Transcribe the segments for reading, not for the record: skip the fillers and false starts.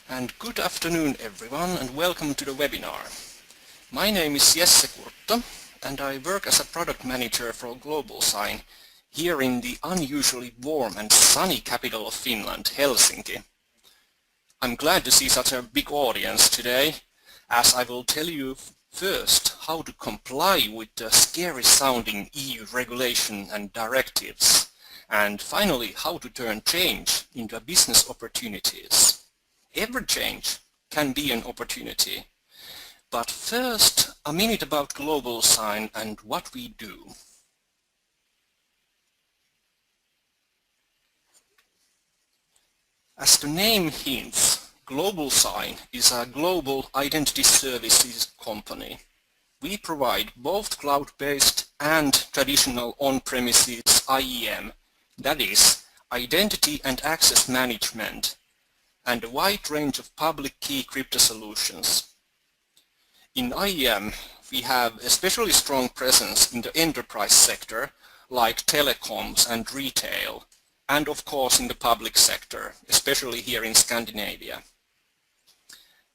And good afternoon everyone, and welcome to the webinar. My name is Jesse Kurtto and I work as a product manager for Global Sign here in the unusually warm and sunny capital of Finland, Helsinki. I'm glad to see such a big audience today, as I will tell you first how to comply with the scary sounding EU regulation and directives, and finally how to turn change into business opportunities. Every change can be an opportunity. But first, a minute about Global Sign and what we do. As the name hints, Global Sign is a global identity services company. We provide both cloud-based and traditional on-premises IAM, that is, identity and access management, and a wide range of public key crypto solutions. In IAM, we have especially strong presence in the enterprise sector, like telecoms and retail, and of course in the public sector, especially here in Scandinavia.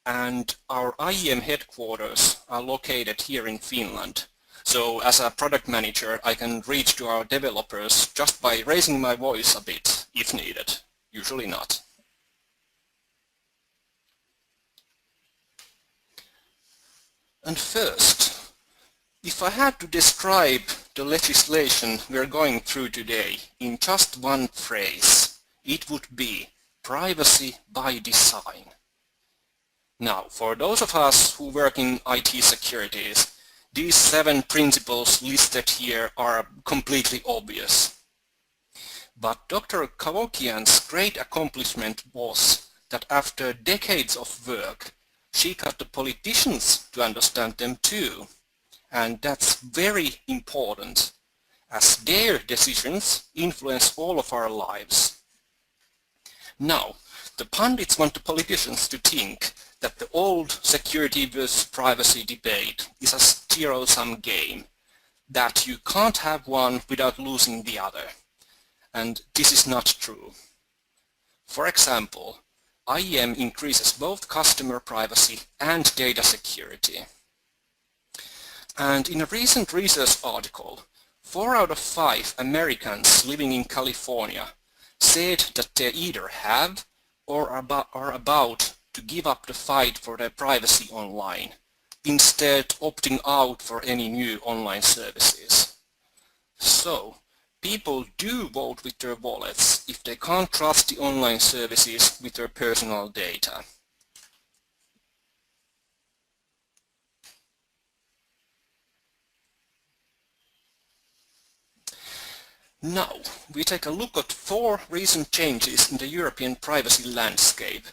And our IAM headquarters are located here in Finland, so as a product manager I can reach to our developers just by raising my voice a bit if needed, usually not. And first, if I had to describe the legislation we're going through today in just one phrase, it would be privacy by design. Now, for those of us who work in IT securities, these 7 principles listed here are completely obvious. But Dr. Kavokian's great accomplishment was that after decades of work, she got the politicians to understand them too. And that's very important, as their decisions influence all of our lives. Now, the pundits want the politicians to think that the old security versus privacy debate is a zero-sum game, that you can't have one without losing the other. And this is not true. For example, IAM increases both customer privacy and data security. And in a recent research article, 4 out of 5 Americans living in California said that they either have or are about to give up the fight for their privacy online, instead opting out for any new online services. So, people do vote with their wallets if they can't trust the online services with their personal data. Now, we take a look at 4 recent changes in the European privacy landscape,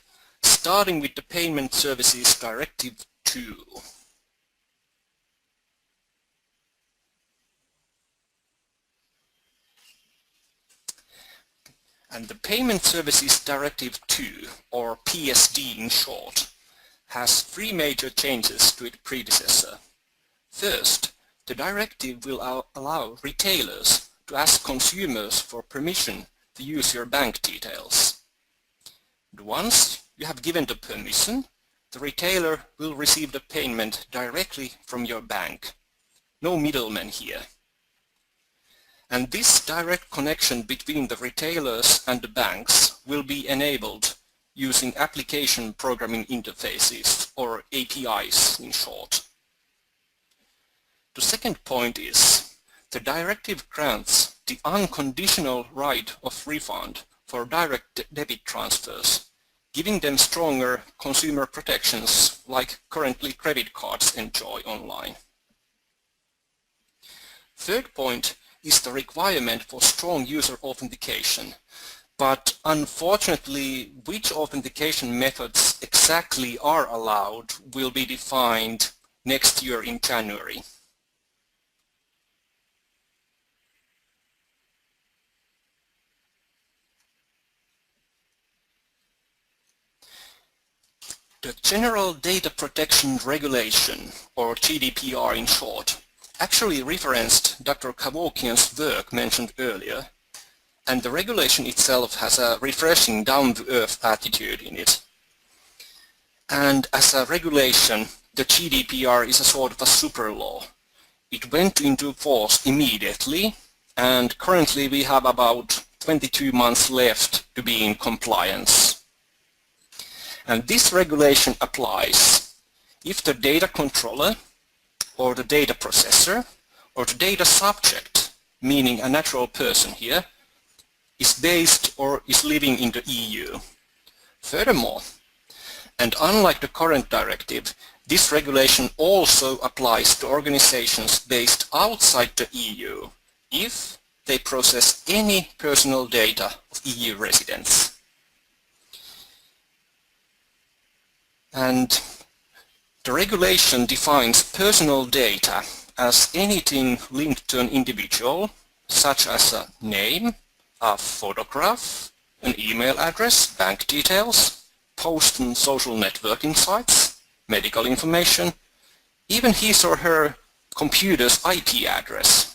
starting with the Payment Services Directive 2. And the Payment Services Directive 2, or PSD in short, has 3 major changes to its predecessor. First, the directive will allow retailers to ask consumers for permission to use your bank details. And once you have given the permission, the retailer will receive the payment directly from your bank. No middlemen here. And this direct connection between the retailers and the banks will be enabled using application programming interfaces, or APIs in short. The second point is, the directive grants the unconditional right of refund for direct debit transfers, giving them stronger consumer protections like currently credit cards enjoy online. Third point is the requirement for strong user authentication. But unfortunately, which authentication methods exactly are allowed will be defined next year in January. The General Data Protection Regulation, or GDPR in short, actually referenced Dr. Kavokian's work mentioned earlier, and the regulation itself has a refreshing down-to-earth attitude in it. And as a regulation, the GDPR is a sort of a super law. It went into force immediately, and currently we have about 22 months left to be in compliance. And this regulation applies if the data controller or the data processor or the data subject, meaning a natural person here, is based or is living in the EU. Furthermore, and unlike the current directive, this regulation also applies to organizations based outside the EU if they process any personal data of EU residents. And the regulation defines personal data as anything linked to an individual, such as a name, a photograph, an email address, bank details, posts on social networking sites, medical information, even his or her computer's IP address.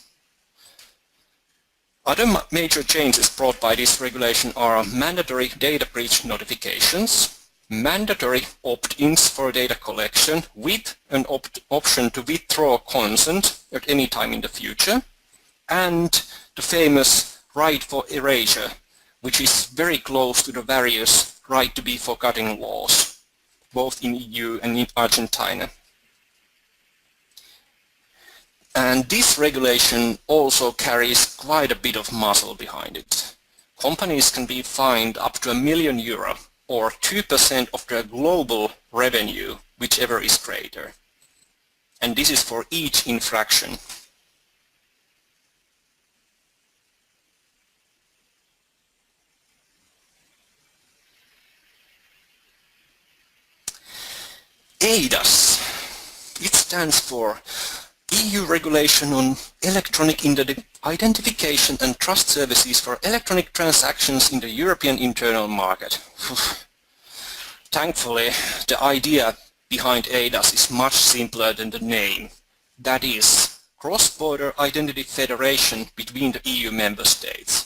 Other major changes brought by this regulation are mandatory data breach notifications, mandatory opt-ins for data collection with an option to withdraw consent at any time in the future, and the famous right for erasure, which is very close to the various right to be forgotten laws, both in EU and in Argentina. And this regulation also carries quite a bit of muscle behind it. Companies can be fined up to €1 million or 2% of their global revenue, whichever is greater. And this is for each infraction. eIDAS. It stands for EU Regulation on Electronic Identification and Trust Services for Electronic Transactions in the European Internal Market. Thankfully, the idea behind eIDAS is much simpler than the name. That is, cross-border identity federation between the EU member states.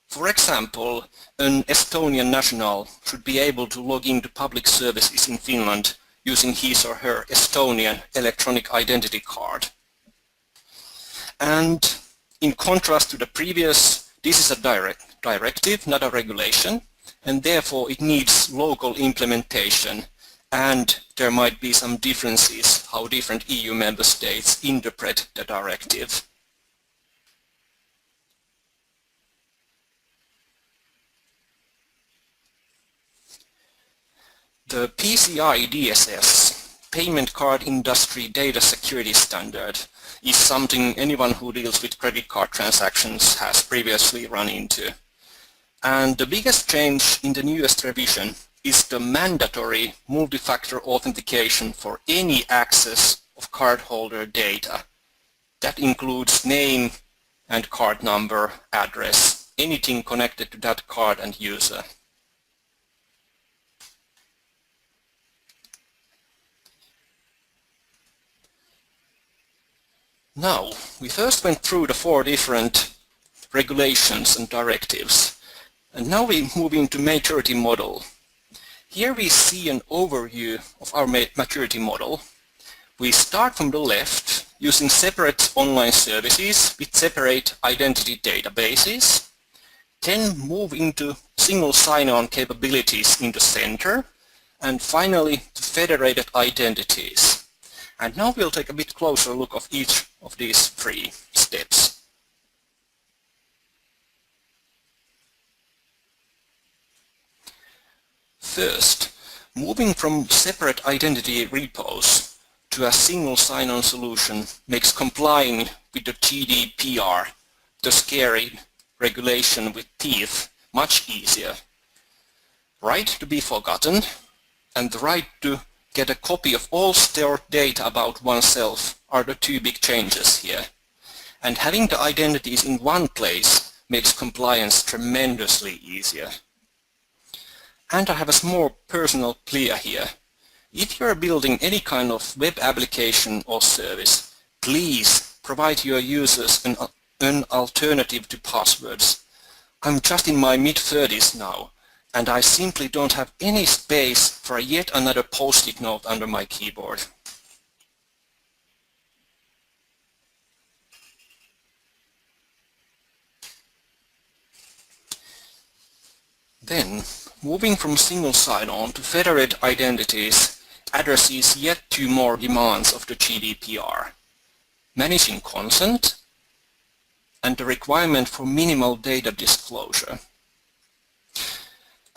For example, an Estonian national should be able to log into public services in Finland using his or her Estonian electronic identity card. And in contrast to the previous, this is a directive, not a regulation, and therefore it needs local implementation, and there might be some differences how different EU member states interpret the directive. The PCI-DSS, Payment Card Industry Data Security Standard, is something anyone who deals with credit card transactions has previously run into. And the biggest change in the newest revision is the mandatory multi-factor authentication for any access of cardholder data. That includes name and card number, address, anything connected to that card and user. Now, we first went through the 4 different regulations and directives, and now we move into maturity model. Here we see an overview of our maturity model. We start from the left using separate online services with separate identity databases, then move into single sign-on capabilities in the center, and finally to federated identities. And now we'll take a bit closer look of each of these 3 steps. First, moving from separate identity repos to a single sign-on solution makes complying with the GDPR, the scary regulation with teeth, much easier. Right to be forgotten and the right to get a copy of all stored data about oneself are the 2 big changes here. And having the identities in one place makes compliance tremendously easier. And I have a small personal plea here. If you are building any kind of web application or service, please provide your users an alternative to passwords. I'm just in my mid-30s now, and I simply don't have any space for yet another post-it note under my keyboard. Then, moving from single sign-on to federated identities addresses yet two more demands of the GDPR: managing consent and the requirement for minimal data disclosure.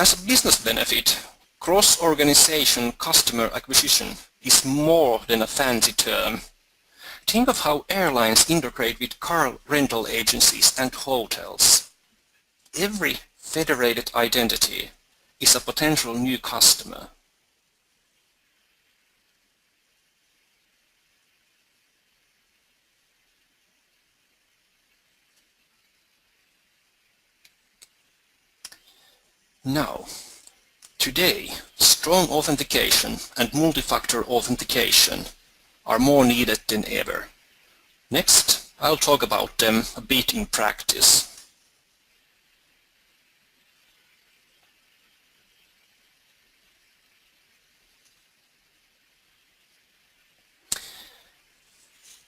As a business benefit, cross-organization customer acquisition is more than a fancy term. Think of how airlines integrate with car rental agencies and hotels. Every federated identity is a potential new customer. Now, today, strong authentication and multi-factor authentication are more needed than ever. Next, I'll talk about them a bit in practice.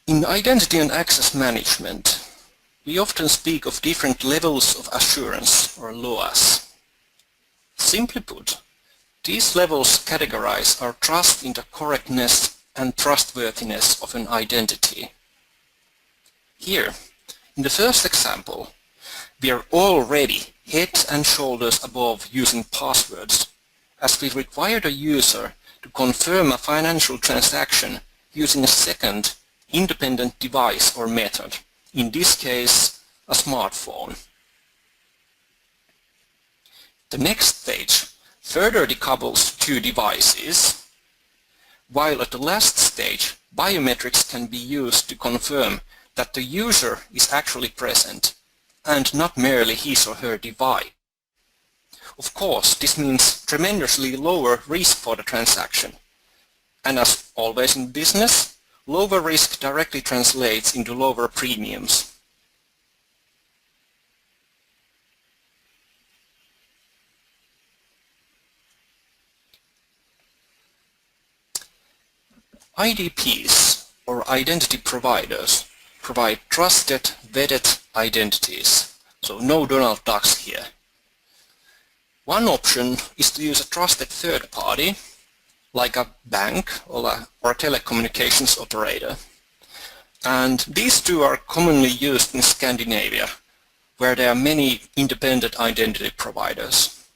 In identity and access management, we often speak of different levels of assurance, or LOAS. Simply put, these levels categorize our trust in the correctness and trustworthiness of an identity. Here, in the first example, we are already head and shoulders above using passwords, as we require the user to confirm a financial transaction using a second independent device or method, in this case, a smartphone. The next stage further decouples two devices, while at the last stage, biometrics can be used to confirm that the user is actually present and not merely his or her device. Of course, this means tremendously lower risk for the transaction. And as always in business, lower risk directly translates into lower premiums. IDPs, or identity providers, provide trusted, vetted identities. So no Donald Ducks here. One option is to use a trusted third party, like a bank or a telecommunications operator. And these two are commonly used in Scandinavia, where there are many independent identity providers.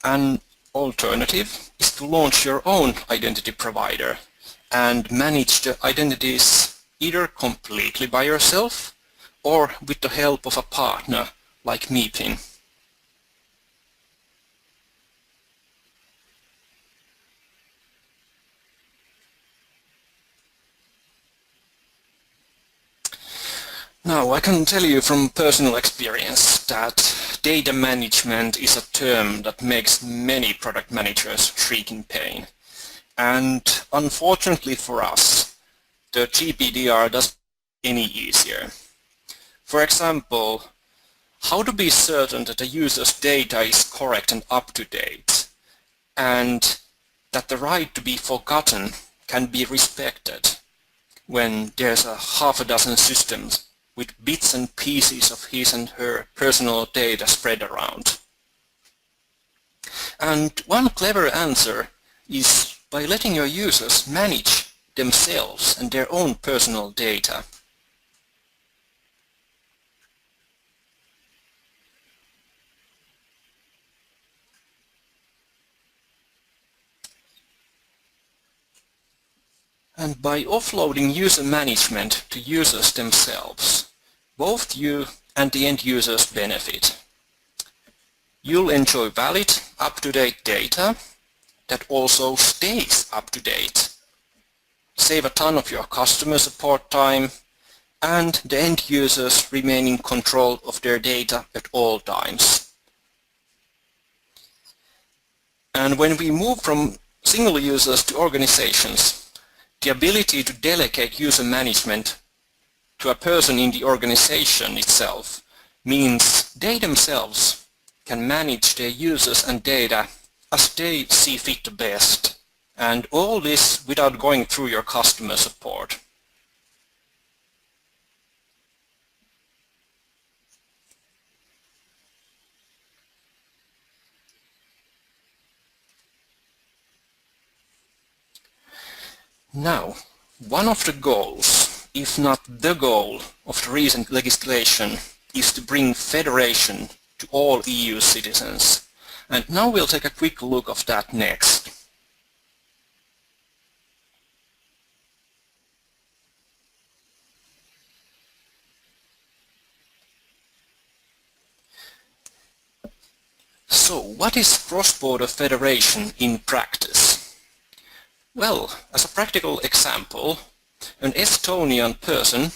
An alternative is to launch your own identity provider and manage the identities either completely by yourself or with the help of a partner like MePin. Now, I can tell you from personal experience that data management is a term that makes many product managers shriek in pain. And unfortunately for us, the GDPR doesn't make it any easier. For example, how to be certain that the user's data is correct and up-to-date, and that the right to be forgotten can be respected when there's a half a dozen systems with bits and pieces of his and her personal data spread around. And one clever answer is by letting your users manage themselves and their own personal data. And by offloading user management to users themselves, both you and the end users benefit. You'll enjoy valid, up-to-date data that also stays up-to-date. Save a ton of your customer support time, and the end users remain in control of their data at all times. And when we move from single users to organizations, the ability to delegate user management to a person in the organization itself means they themselves can manage their users and data as they see fit the best, and all this without going through your customer support. Now, one of the goals, if not the goal, of the recent legislation is to bring federation to all EU citizens. And now we'll take a quick look of that next. So, what is cross-border federation in practice? Well, as a practical example, an Estonian person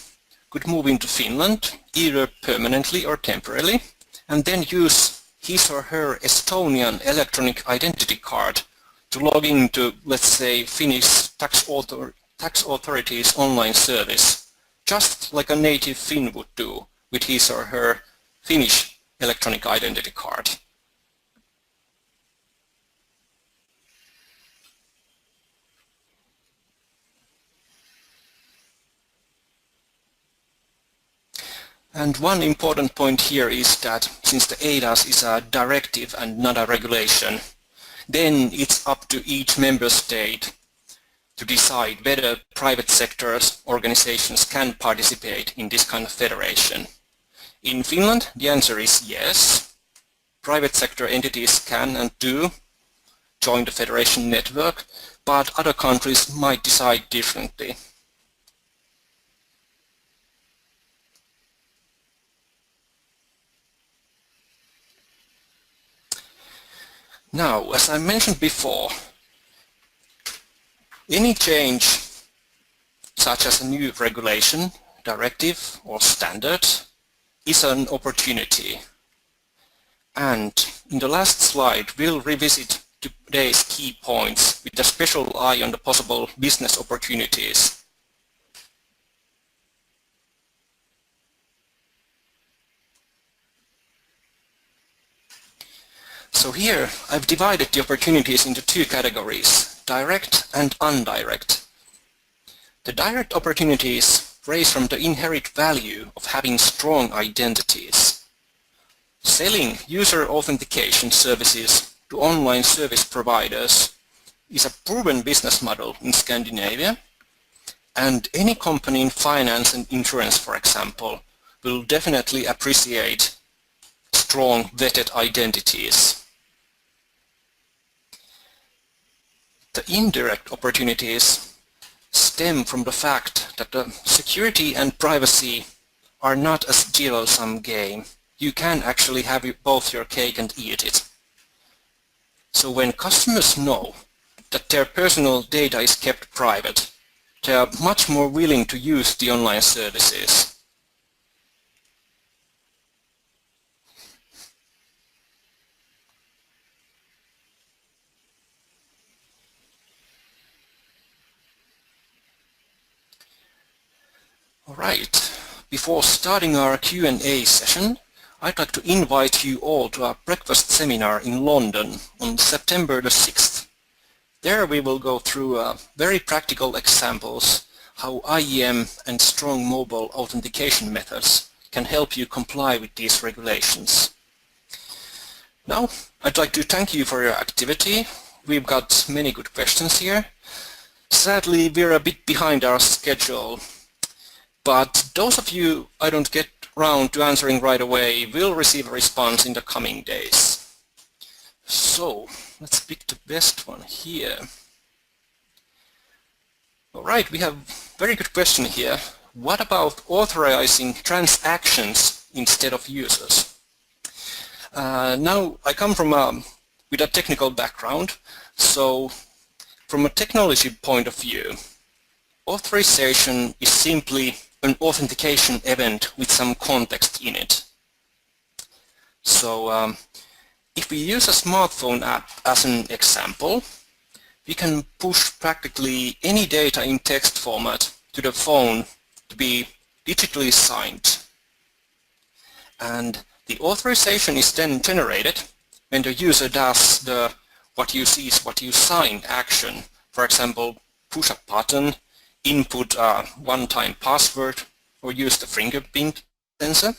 could move into Finland, either permanently or temporarily, and then use his or her Estonian electronic identity card to log into, let's say, Finnish tax authorities' online service, just like a native Finn would do with his or her Finnish electronic identity card. And one important point here is that since the eIDAS is a directive and not a regulation, then it's up to each member state to decide whether private sector organizations can participate in this kind of federation. In Finland, the answer is yes. Private sector entities can and do join the federation network, but other countries might decide differently. Now, as I mentioned before, any change, such as a new regulation, directive or standard, is an opportunity. And in the last slide, we'll revisit today's key points with a special eye on the possible business opportunities. So here I've divided the opportunities into two categories, direct and indirect. The direct opportunities raise from the inherent value of having strong identities. Selling user authentication services to online service providers is a proven business model in Scandinavia, and any company in finance and insurance, for example, will definitely appreciate strong vetted identities. The indirect opportunities stem from the fact that the security and privacy are not a zero-sum game. You can actually have both your cake and eat it. So when customers know that their personal data is kept private, they are much more willing to use the online services. Alright, before starting our Q&A session, I'd like to invite you all to our breakfast seminar in London on September the 6th. There we will go through very practical examples how IEM and strong mobile authentication methods can help you comply with these regulations. Now, I'd like to thank you for your activity. We've got many good questions here. Sadly, we're a bit behind our schedule, but those of you I don't get around to answering right away will receive a response in the coming days. So, let's pick the best one here. Alright, we have a very good question here. What about authorizing transactions instead of users? Now, I come from with a technical background, so from a technology point of view, authorization is simply an authentication event with some context in it. So if we use a smartphone app as an example, we can push practically any data in text format to the phone to be digitally signed. And The authorization is then generated when the user does the what you see is what you sign action. For example, push a button, input a one-time password, or use the fingerprint sensor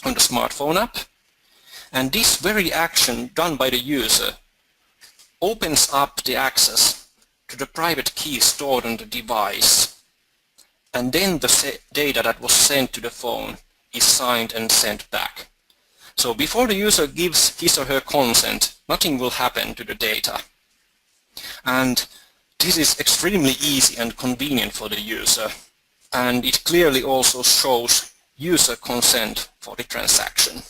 on the smartphone app. And this very action done by the user opens up the access to the private key stored on the device. And then the data that was sent to the phone is signed and sent back. So before the user gives his or her consent, nothing will happen to the data. And this is extremely easy and convenient for the user. And it clearly also shows user consent for the transaction.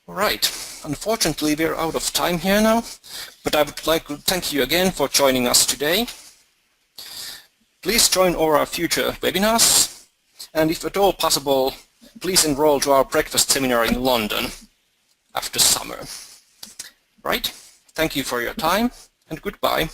Alright, unfortunately we're out of time here now, but I would like to thank you again for joining us today. Please join all our future webinars. And if at all possible, please enroll to our breakfast seminar in London after summer. Right? Thank you for your time, and goodbye.